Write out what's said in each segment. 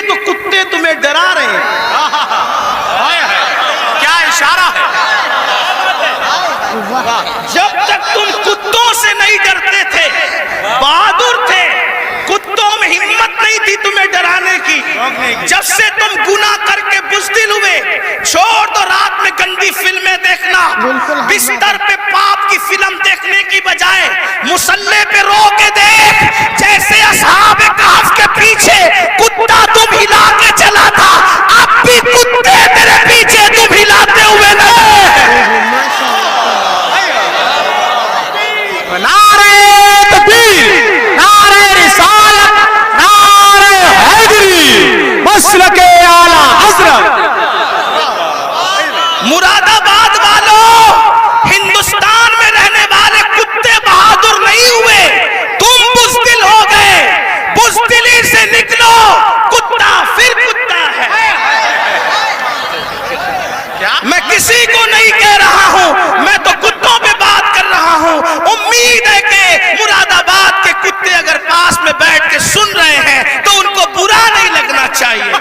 تو کتے تمہیں ڈرا رہے ہیں. کیا اشارہ ہے. جب تک تم کتوں سے نہیں ڈرتے تھے بہادر تھے, کتوں میں ہمت نہیں تھی تمہیں ڈرانے کی. جب سے تم گناہ کر کے بزدل ہوئے, چھوڑ دو رات میں گندی فلمیں دیکھنا, بستر پہ پاپ کی فلم دیکھنے کی بجائے مصلے پہ رو کے دیکھ, جیسے اصحاب کہف کے پیچھے کتا تم ہلا کے چلا تھا, اب بھی کتے تیرے پیچھے تم ہلاتے ہوئے نہیں. نعرہ تکبیر, نعرہ رسالت, نعرہ حیدری, مسلک اعلیٰ حضرت. مراد آباد والوں, ہندوستان میں رہنے والے کتے بہادر نہیں ہوئے, تم بزدل ہو گئے. بزدلی سے نکلو, کتا پھر کتا ہے. میں کسی کو نہیں کہہ رہا ہوں, میں تو کتوں پہ بات کر رہا ہوں. امید ہے کہ مراد آباد کے کتے اگر پاس میں بیٹھ کے سن رہے ہیں تو ان کو برا نہیں لگنا چاہیے.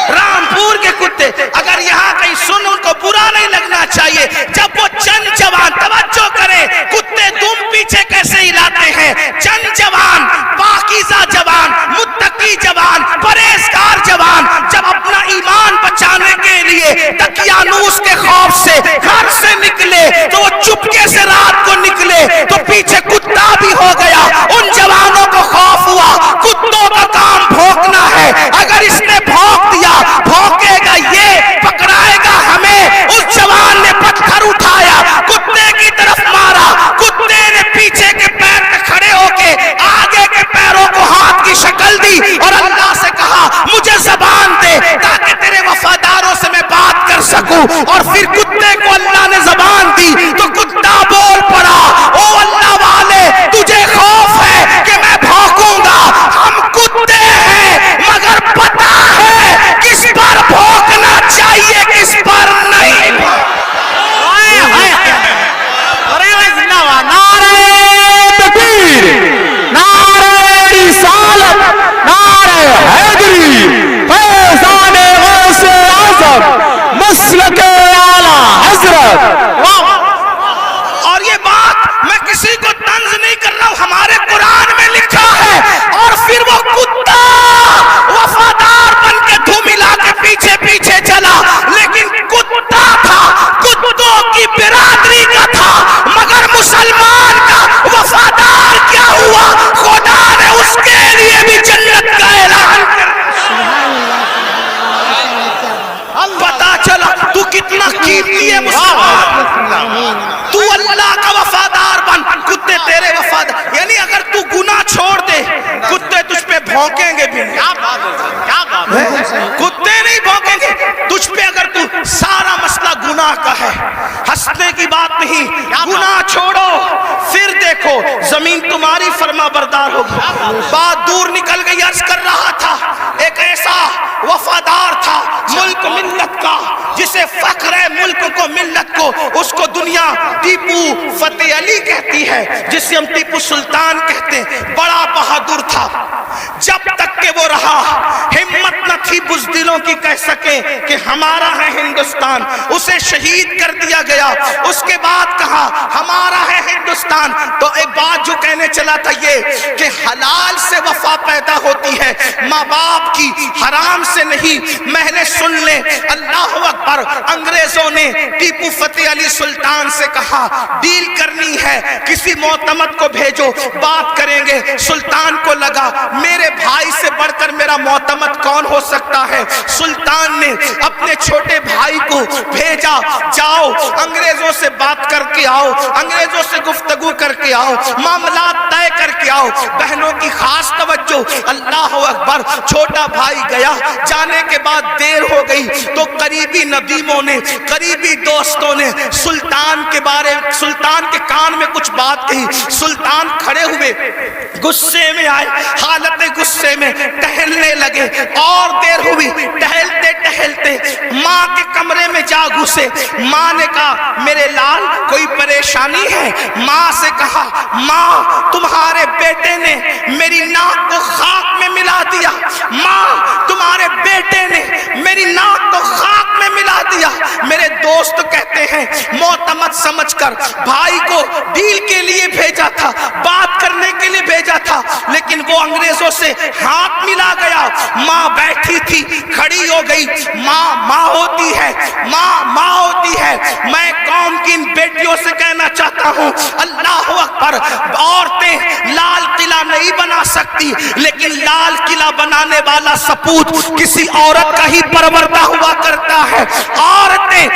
رامپور کے کتے اگر یہاں کہیں سن, ان کو برا نہیں لگنا چاہیے. جب وہ چند جوان, توجہ کریں, کتے تم پیچھے کیسے ہلاتے ہیں. چند جوان, پاکیزہ جوان, متقی جوان, پرہیزگار جوان, جب اپنا ایمان بچانے کے لیے دقیانوس کے خوف سے گھر سے نکلے تو وہ چپکے سے رات کو نکلے تو پیچھے کتا بھی ہو گیا. ان جوانوں کو خوف ہوا, کتوں کا کام بھونکنا ہے, اگر اس نے بھونک دیا بھونکے گا یہ, پکڑائے گا ہمیں. اس جوان نے پتھر اٹھایا, کتے کی طرف مارا, کتے نے پیچھے کے پیر پہ کھڑے ہو کے آگے کے پیروں کو ہاتھ کی شکل دی اور اللہ سے کہا مجھے زبان دے تاکہ تیرے وفاداروں سے میں بات کر سکوں. اور پھر کتے کو اللہ نے زبان دی تو کتا بول پڑا, او اللہ والے تجھے خوف ہے کہ میں بھونکوں گا. ہم کتے ہیں مگر پتا ہے کس پر بھونکنا چاہیے کس پر نہیں. نعرہ تکبیر, نعرہ رسالت, نعرہ حیدری, فیضان غوث اعظم, مسلک اعلیٰ حضرت. اور یہ بات میں کسی کو طنز نہیں کر رہا ہوں, ہمارے قرآن میں لکھا ہے. اور پھر وہ کتا وفادار بن کے دھوم ملا کے پیچھے پیچھے چلا, لیکن کتا تھا, کتوں کی برادری کا تھا, مگر مسلمان کا وفادار کیا ہوا, خدا نے اس کے لیے بھی جنت کا اعلان کر. پتا چلا تو کتنا قیمتی ہے مسلمان. تو اللہ کا وفادار بن, کتے تیرے وفادار. یعنی اگر تو گناہ چھوڑ دے کتے تجھ پہ بھونکیں گے بھی نہیں. کتے نہیں بھونکیں گے تجھ پہ اگر تو سارا مسئلہ گناہ کا ہے. ہنسنے کی بات نہیں, گناہ چھوڑو پھر دیکھو زمین تمہاری فرما بردار ہوگی. بات دور نکل گئی. عرض کر رہا تھا ایک ایسا وفادار تھا ملک ملت کا, جسے فخر ہے ملک کو ملت کو, اس کو دنیا ٹیپو فتح علی کہتی ہے, جسے ہم ٹیپو سلطان کہتے ہیں. بڑا بہادر تھا. جب تک کہ وہ رہا ہمت نہ تھی بزدلوں کی کہہ سکے کہ ہمارا ہے ہندوستان. اسے شہید کر دیا گیا. اس کے بعد کہا ہمارا ہے ہندوستان. تو ایک بات جو کہنے چلا تھا یہ کہ حلال سے وفا پیدا ہوتی ہے, ماں باپ کی, حرام سے نہیں. میں نے سن لے, اللہ اکبر. انگریزوں نے ٹیپو فتح علی سلطان سے کہا ڈیل کرنی ہے, کسی معتمد کو بھیجو, بات کریں گے. سلطان کو لگا میرے بھائی سے بڑھ کر میرا معتمد کون ہو سکتا ہے. سلطان نے اپنے چھوٹے بھائی کو بھیجا, جاؤ انگریزوں سے بات کر کے آؤ, انگریزوں سے گفتگو کر کے آؤ, معاملات طے کر کے آؤ. بہنوں کی خاص توجہ, اللہ اکبر. چھوٹا بھائی گیا, جانے کے بعد دیر ہو گئی تو قریبی ندیموں نے, قریبی دوستوں نے سلطان کے کان میں کچھ بات کہی. سلطان کھڑے ہوئے, غصے میں آئے, حالت غصے میں ٹہلنے لگے. اور دیر ہوئی, ٹہلتے ٹہلتے ماں کے کمرے میں جا گھسے. ماں نے کہا میرے لال کوئی پریشانی ہے. ماں سے کہا ماں تمہارے بیٹے نے میری ناک کو خاک میں ملا دیا. ماں تمہارے ہیں معتمد سمجھ کر بھائی کو ڈیل کے لیے بھیجا تھا, بات کرنے کے لیے بھیجا تھا, لیکن وہ انگریزوں سے ہاتھ ملا گیا. ماں بیٹھی تھی, کھڑی ہو گئی. ماں ہوتی ہے, ماں ہوتی ہے. میں قوم کی ان بیٹیوں سے کہنا چاہتا ہوں, اللہ اکبر, عورتیں لال قلعہ نہیں بنا سکتی, لیکن لال قلعہ بنانے والا سپوت کسی عورت کا ہی پروردہ ہوا کرتا ہے. عورتیں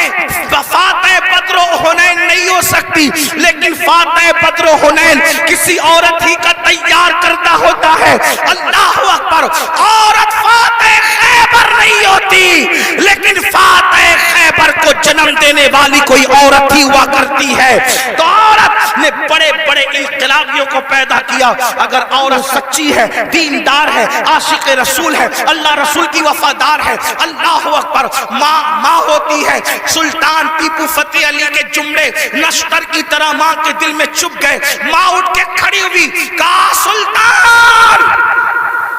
فاتح بدر و حنین نہیں ہو سکتی, لیکن فاتح بدر و حنین کسی عورت ہی کا تیار کرتا ہوتا ہے. اللہ اکبر, عورت فاتح خیبر نہیں ہوتی, لیکن فاتح خیبر کو جنم دینے والی کوئی عورت ہی ہوا کرتی ہے. تو عورت نے بڑے بڑے انقلابیوں کو پیدا کیا. اگر عورت سچی ہے, دیندار ہے, عاشق رسول ہے, اللہ رسول کی وفادار ہے, اللہ اکبر, ماں ہوتی ہے. سلطان ٹیپو فتح علی کے جملے نشتر کی طرح ماں کے دل میں چپ گئے. ماں اٹھ کے کھڑی ہوئی, کہا سلطان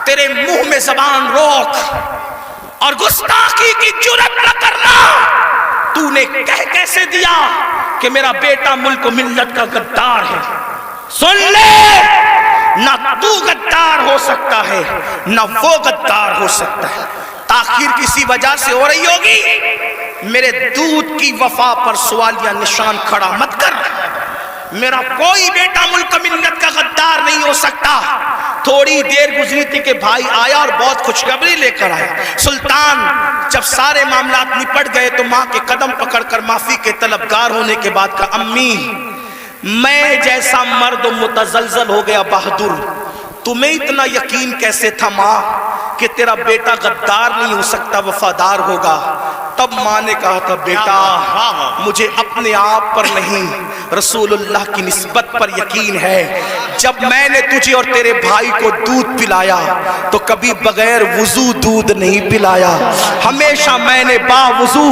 تیرے منہ میں زبان روک اور گستاخی کی جرات نہ کرنا. تو نے کہہ کیسے دیا کہ میرا بیٹا ملک و ملت کا غدار ہے. سن لے, نہ تو غدار ہو سکتا ہے نہ وہ غدار ہو سکتا ہے. تاخیر کسی وجہ سے ہو رہی ہوگی, میرے دودھ کی وفا پر سوالیہ نشان کھڑا مت کر. میرا کوئی بیٹا ملک ملت کا غدار نہیں ہو سکتا. تھوڑی دیر گزری تھی کہ بھائی آیا اور بہت خوشخبری لے کر آیا. سلطان جب سارے معاملات نپٹ گئے تو ماں کے قدم پکڑ کر معافی کے طلبگار ہونے کے بعد کہا, امی میں جیسا مرد متزلزل ہو گیا بہادر, تمہیں اتنا یقین کیسے تھا ماں کہ تیرا بیٹا غدار نہیں ہو سکتا, وفادار ہوگا. تب ماں نے کہا تھا, بیٹا مجھے اپنے آپ پر نہیں رسول اللہ کی نسبت پر یقین ہے. جب میں نے تجھے اور تیرے بھائی کو دودھ پلایا تو کبھی بغیر وضو دودھ نہیں پلایا. ہمیشہ میں نے باوضو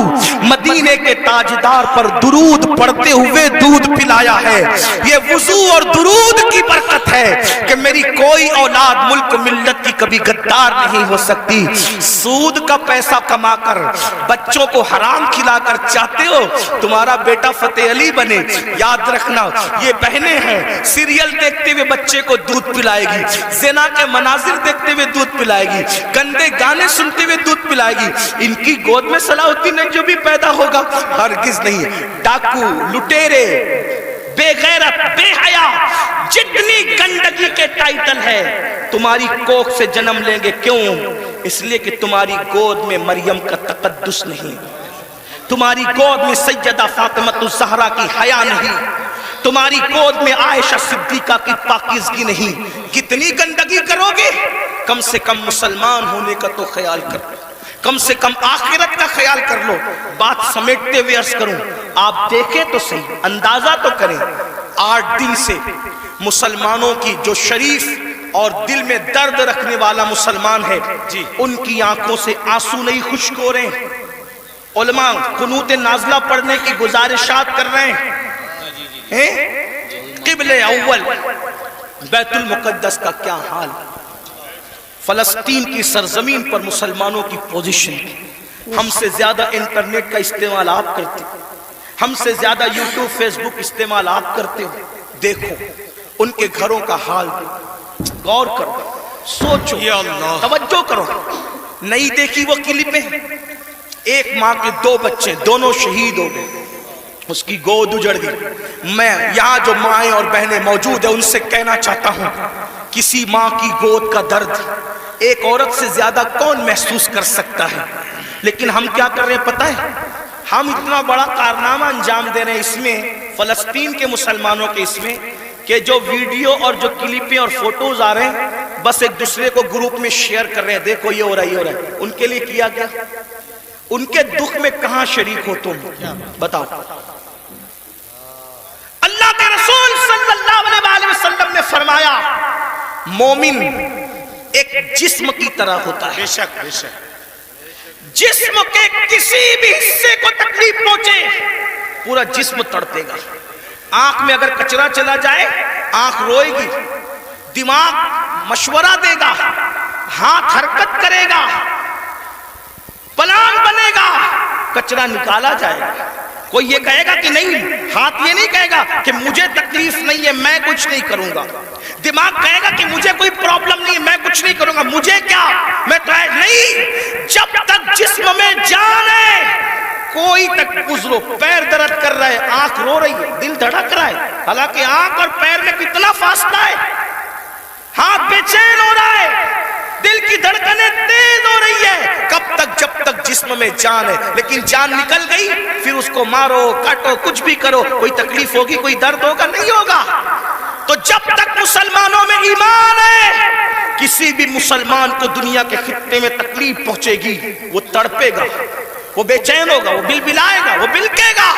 مدینے کے تاجدار پر درود پڑھتے ہوئے دودھ پلایا ہے. یہ وضو اور درود کی برکت ہے کہ میری کوئی اولاد ملک ملت کی کبھی غدار نہیں ہو سکتی. سود کا پیسہ کما کر بچوں کو حرام کھلا کر چاہتے ہو تمہارا بیٹا فتح علی بنے, یاد رکھنا یہ بہنیں ہیں, سیریل دیکھتے ہوئے بچے کو دودھ پلائے گی, زنا کے مناظر دیکھتے ہوئے دودھ پلائے گی, گندے گانے سنتے ہوئے دودھ پلائے گی. ان کی گود میں صلاح الدین جو بھی پیدا ہوگا ہرگز نہیں. ڈاکو, لٹیرے, بے غیرت, بے حیا, جتنی گندگی کے ٹائٹل ہے تمہاری کوکھ سے جنم لیں گے. کیوں؟ اس لیے کہ تمہاری گود میں مریم کا تقدس نہیں, تمہاری گود میں سیدہ فاطمہ الزہرا کی حیا نہیں, تمہاری گود میں عائشہ صدیقہ کی پاکیزگی نہیں. کتنی گندگی کرو گے؟ کم سے کم مسلمان ہونے کا تو خیال کرو, کم سے کم آخرت کا خیال کر لو. بات سمیٹتے ہوئے عرض کروں, آپ دیکھیں تو صحیح, اندازہ تو کریں. 8 دن سے مسلمانوں کی جو شریف اور دل میں درد رکھنے والا مسلمان ہے, ان کی آنکھوں سے آنسو نہیں خشک ہو رہے. علماء قنوت نازلہ پڑھنے کی گزارشات کر رہے ہیں. قبل اول بیت المقدس کا کیا حال, فلسطین کی سرزمین پر مسلمانوں کی پوزیشن. ہم سے زیادہ انٹرنیٹ کا استعمال آپ کرتے, ہم سے زیادہ یوٹیوب فیس بک استعمال آپ کرتے ہو. دیکھو ان کے گھروں کا حال, غور کرو, سوچو, توجہ کرو. نہیں دیکھی وہ کلپیں, ایک ماں کے 2 بچے, دونوں شہید ہو گئے, اس کی گود اجڑ گئی. میں یہاں جو مائیں اور بہنیں موجود ہیں ان سے کہنا چاہتا ہوں, کسی ماں کی گود کا درد ایک عورت سے زیادہ کون محسوس کر سکتا ہے. لیکن ہم کیا کر رہے ہیں پتہ ہے, ہم اتنا بڑا کارنامہ انجام دے رہے ہیں اس میں, فلسطین کے مسلمانوں کے اس میں, کہ جو ویڈیو اور جو کلپیں اور فوٹوز آ رہے ہیں بس ایک دوسرے کو گروپ میں شیئر کر رہے ہیں, دیکھو یہ ہو رہا ہے, یہ ہو رہا ہے. ان کے لیے کیا گیا, ان کے دکھ میں کہاں شریک ہو تم, بتاؤ. اللہ کے رسول صلی اللہ علیہ وسلم نے فرمایا, مومن ایک جسم کی طرح ہوتا ہے. جسم کے کسی بھی حصے کو تکلیف پہنچے پورا جسم تڑپے گا. آنکھ میں اگر کچرا چلا جائے آنکھ روئے گی, دماغ مشورہ دے گا, ہاتھ حرکت کرے گا, پلان بنے گا, کچرا نکالا جائے گا. کوئی یہ کہے گا کہ نہیں، ہاتھ یہ نہیں کہے گا کہ مجھے تکلیف نہیں ہے میں کچھ نہیں کروں گا، دماغ کہے گا کہ مجھے کوئی پرابلم نہیں ہے میں کچھ نہیں کروں گا، مجھے کیا، میں تو نہیں، جب تک جسم میں جان ہے کوئی تک گزرو، پیر درد کر رہا ہے، آنکھ رو رہی ہے، دل دھڑک رہا ہے، حالانکہ آنکھ اور پیر میں کتنا فاصلہ ہے، ہاتھ بے چین ہو رہا ہے، دل کی دھڑکنیں تیز ہو رہی ہے، کب تک، جب تک جسم میں جان ہے، لیکن جان نکل گئی پھر اس کو مارو کاٹو کچھ بھی کرو، کوئی تکلیف ہوگی کوئی درد ہوگا نہیں ہوگا۔ تو جب تک مسلمانوں میں ایمان ہے کسی بھی مسلمان کو دنیا کے خطے میں تکلیف پہنچے گی وہ تڑپے گا، وہ بے چین ہوگا، وہ بلبلائے گا، وہ بلکے گا۔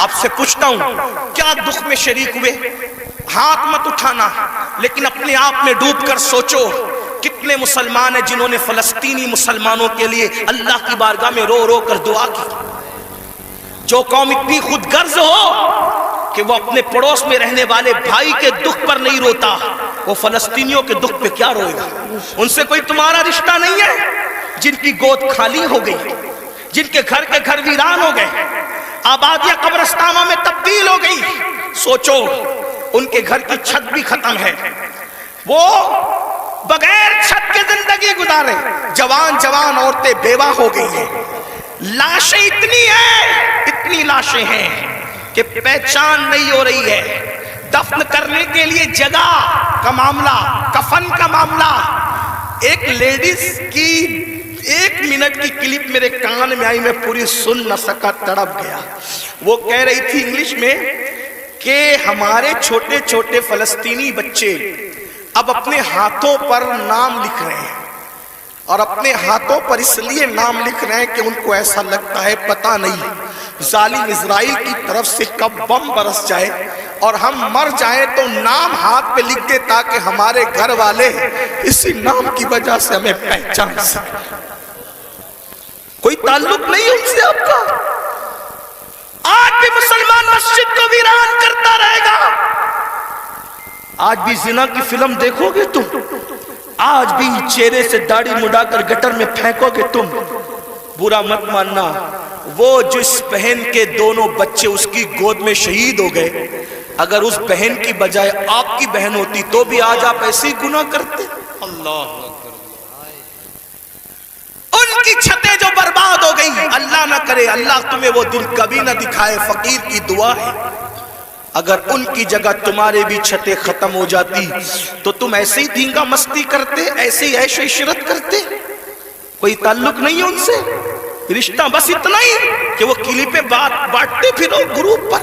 آپ سے پوچھتا ہوں کیا دکھ میں شریک ہوئے؟ ہاتھ مت اٹھانا لیکن اپنے آپ میں ڈوب کر سوچو کتنے مسلمان ہیں جنہوں نے فلسطینی مسلمانوں کے لیے اللہ کی بارگاہ میں رو رو کر دعا کی۔ جو قوم اتنی خود غرض ہو کہ وہ اپنے پڑوس میں رہنے والے بھائی کے دکھ پر نہیں روتا، وہ فلسطینیوں کے دکھ پہ کیا روئے گا؟ ان سے کوئی تمہارا رشتہ نہیں ہے؟ جن کی گود خالی ہو گئی، جن کے گھر ویران ہو گئے، آبادیاں قبرستانوں میں تبدیل ہو گئی، سوچو ان کے گھر کی چھت بھی ختم ہے، وہ بغیر چھت کے زندگی گزارے، جوان جوان عورتیں بیوہ ہو گئی ہیں، لاشیں اتنی لاشیں ہیں کہ پہچان نہیں ہو رہی ہے، دفن کرنے کے لیے جگہ کا معاملہ، کفن کا معاملہ۔ ایک لیڈیز کی 1 منٹ کی کلپ میرے کان میں آئی، میں پوری سن نہ سکا، تڑپ گیا۔ وہ کہہ رہی تھی انگلش میں کہ ہمارے چھوٹے چھوٹے فلسطینی بچے اب اپنے ہاتھوں پر نام لکھ رہے ہیں، اور اپنے ہاتھوں پر اس لیے نام لکھ رہے ہیں کہ ان کو ایسا لگتا ہے پتہ نہیں ظالم اسرائیل کی طرف سے کب بم برس جائے اور ہم مر جائیں تو نام ہاتھ پہ لکھ دے تاکہ ہمارے گھر والے اسی نام کی وجہ سے ہمیں پہچان سکیں۔ کوئی تعلق نہیں ان سے آپ کا۔ آج بھی مسلمان مسجد کو ویران کرتا رہے گا، آج بھی زنا کی فلم دیکھو گے تم، آج بھی چہرے سے داڑھی مڈا کر گٹر میں پھینکو گے تم۔ برا مت ماننا، وہ جس بہن کے دونوں بچے اس کی گود میں شہید ہو گئے، اگر اس بہن کی بجائے آپ کی بہن ہوتی تو بھی آج آپ ایسے ہی گناہ کرتے۔ اللہ ان کی چھتیں جو برباد ہو گئی، اللہ نہ کرے، اللہ تمہیں وہ دن کبھی نہ دکھائے، فقیر کی دعا ہے، اگر ان کی جگہ تمہارے بھی چھتیں ختم ہو جاتی تو تم ایسے ہی دھینگا مستی کرتے، ایسے ہی عیش و عشرت کرتے؟ کوئی تعلق نہیں ہے ان سے، رشتہ بس اتنا ہی کہ وہ کلیپیں بانٹتے پھرو گروپ پر۔